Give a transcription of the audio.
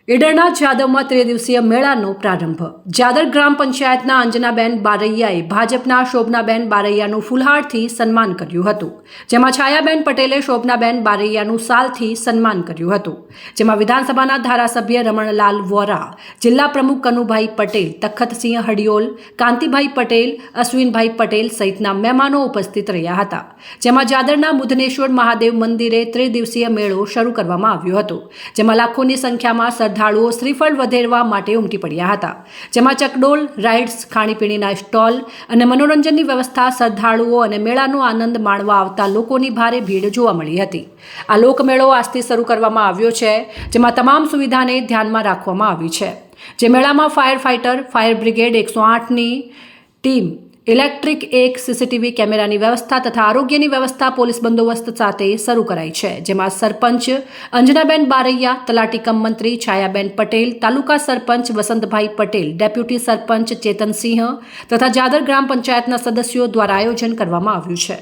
ઈડરના જાદવમાં ત્રિદિવસીય મેળાનો પ્રારંભ. જાદર ગ્રામ પંચાયતના અંજનાબેન બારૈયાએ ભાજપના શોભનાબેન બારૈયાનું ફૂલહારથી સન્માન કર્યું હતું, જેમાં છાયાબેન પટેલે શોભનાબેન બારૈયાનું શાલથી સન્માન કર્યું હતું, જેમાં વિધાનસભાના ધારાસભ્ય રમણલાલ વોરા, જિલ્લા પ્રમુખ કનુભાઈ પટેલ, તખતસિંહ હડિયોલ, કાંતિભાઈ પટેલ, અશ્વિનભાઈ પટેલ સહિતના મહેમાનો ઉપસ્થિત રહ્યા હતા, જેમાં જાદરના બુધનેશ્વર મહાદેવ મંદિરે ત્રિદિવસીય મેળો શરૂ કરવામાં આવ્યો હતો, જેમાં લાખોની સંખ્યામાં શ્રદ્ધાળુઓ શ્રીફળ વધેરવા માટે ઉમટી પડ્યા હતા, જેમાં ચકડોલ, રાઇડ્સ, ખાણીપીણીના સ્ટોલ અને મનોરંજનની વ્યવસ્થા, શ્રદ્ધાળુઓ અને મેળાનો આનંદ માણવા આવતા લોકોની ભારે ભીડ જોવા મળી હતી. આ લોકમેળો આજથી શરૂ કરવામાં આવ્યો છે, જેમાં તમામ સુવિધાને ધ્યાનમાં રાખવામાં આવી છે, જે મેળામાં ફાયર ફાઇટર, ફાયર બ્રિગેડ 108ની ટીમ, ઇલેક્ટ્રિક 1 સીસીટીવી કેમેરાની વ્યવસ્થા તથા આરોગ્યની વ્યવસ્થા પોલીસ બંદોબસ્ત સાથે શરૂ કરાઈ છે, જેમાં સરપંચ અંજનાબેન બારૈયા, તલાટી કમ મંત્રી છાયાબેન પટેલ, તાલુકા સરપંચ વસંતભાઈ પટેલ, ડેપ્યુટી સરપંચ ચેતનસિંહ તથા જાદર ગ્રામ પંચાયતના સદસ્યો દ્વારા આયોજન કરવામાં આવ્યું છે.